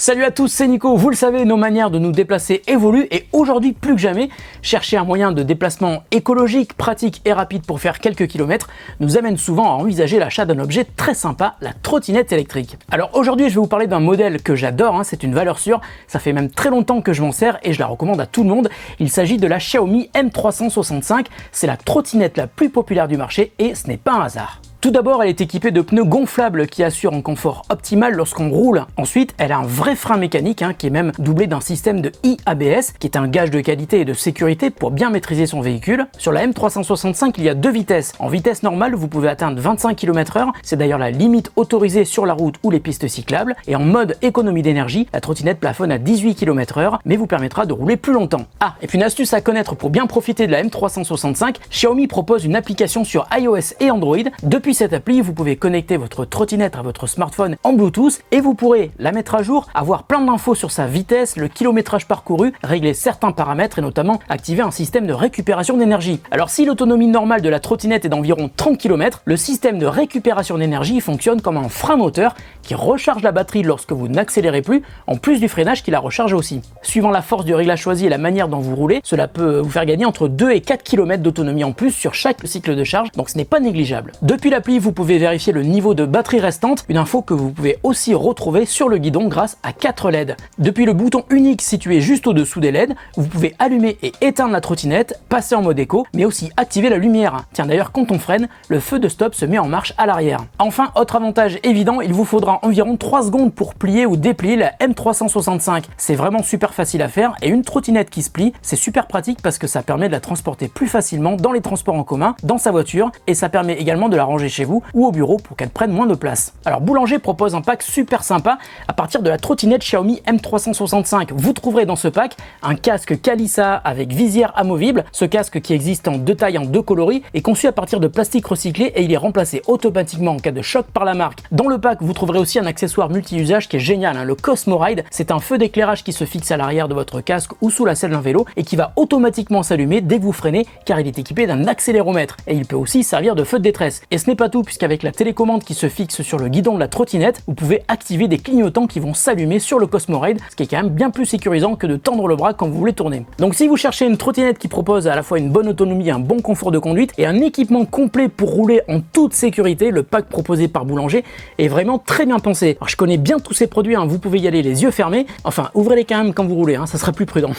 Salut à tous, c'est Nico. Vous le savez, nos manières de nous déplacer évoluent et aujourd'hui plus que jamais, chercher un moyen de déplacement écologique, pratique et rapide pour faire quelques kilomètres nous amène souvent à envisager l'achat d'un objet très sympa, la trottinette électrique. Alors aujourd'hui, je vais vous parler d'un modèle que j'adore, c'est une valeur sûre, ça fait même très longtemps que je m'en sers et je la recommande à tout le monde. Il s'agit de la Xiaomi M365, c'est la trottinette la plus populaire du marché et ce n'est pas un hasard. Tout d'abord, elle est équipée de pneus gonflables qui assurent un confort optimal lorsqu'on roule. Ensuite, elle a un vrai frein mécanique qui est même doublé d'un système de iABS qui est un gage de qualité et de sécurité pour bien maîtriser son véhicule. Sur la M365, il y a deux vitesses. En vitesse normale, vous pouvez atteindre 25 km/h, c'est d'ailleurs la limite autorisée sur la route ou les pistes cyclables. Et en mode économie d'énergie, la trottinette plafonne à 18 km/h, mais vous permettra de rouler plus longtemps. Ah, et puis une astuce à connaître pour bien profiter de la M365, Xiaomi propose une application sur iOS et Android. Depuis cette appli, vous pouvez connecter votre trottinette à votre smartphone en Bluetooth et vous pourrez la mettre à jour, avoir plein d'infos sur sa vitesse, le kilométrage parcouru, régler certains paramètres et notamment activer un système de récupération d'énergie. Alors si l'autonomie normale de la trottinette est d'environ 30 km, le système de récupération d'énergie fonctionne comme un frein moteur qui recharge la batterie lorsque vous n'accélérez plus, en plus du freinage qui la recharge aussi. Suivant la force du réglage choisi et la manière dont vous roulez, cela peut vous faire gagner entre 2 et 4 km d'autonomie en plus sur chaque cycle de charge, donc ce n'est pas négligeable. Depuis l'appli, vous pouvez vérifier le niveau de batterie restante, une info que vous pouvez aussi retrouver sur le guidon grâce à 4 LED. Depuis le bouton unique situé juste au-dessous des LED, vous pouvez allumer et éteindre la trottinette, passer en mode éco, mais aussi activer la lumière. Tiens d'ailleurs, quand on freine, le feu de stop se met en marche à l'arrière. Enfin, autre avantage évident, il vous faudra environ 3 secondes pour plier ou déplier la M365. C'est vraiment super facile à faire et une trottinette qui se plie, c'est super pratique parce que ça permet de la transporter plus facilement dans les transports en commun, dans sa voiture et ça permet également de la ranger chez vous ou au bureau pour qu'elle prenne moins de place. Alors Boulanger propose un pack super sympa à partir de la trottinette Xiaomi M365. Vous trouverez dans ce pack un casque Calissa avec visière amovible. Ce casque qui existe en deux tailles, en deux coloris, est conçu à partir de plastique recyclé et il est remplacé automatiquement en cas de choc par la marque. Dans le pack, vous trouverez aussi un accessoire multi-usage qui est génial, le Cosmo Ride. C'est un feu d'éclairage qui se fixe à l'arrière de votre casque ou sous la selle d'un vélo et qui va automatiquement s'allumer dès que vous freinez car il est équipé d'un accéléromètre et il peut aussi servir de feu de détresse. Et ce n'est pas tout puisqu'avec la télécommande qui se fixe sur le guidon de la trottinette, vous pouvez activer des clignotants qui vont s'allumer sur le Cosmo Ride, ce qui est quand même bien plus sécurisant que de tendre le bras quand vous voulez tourner. Donc si vous cherchez une trottinette qui propose à la fois une bonne autonomie, un bon confort de conduite et un équipement complet pour rouler en toute sécurité, le pack proposé par Boulanger est vraiment très bien pensé. Alors je connais bien tous ces produits, vous pouvez y aller les yeux fermés, enfin ouvrez-les quand même quand vous roulez, ça sera plus prudent.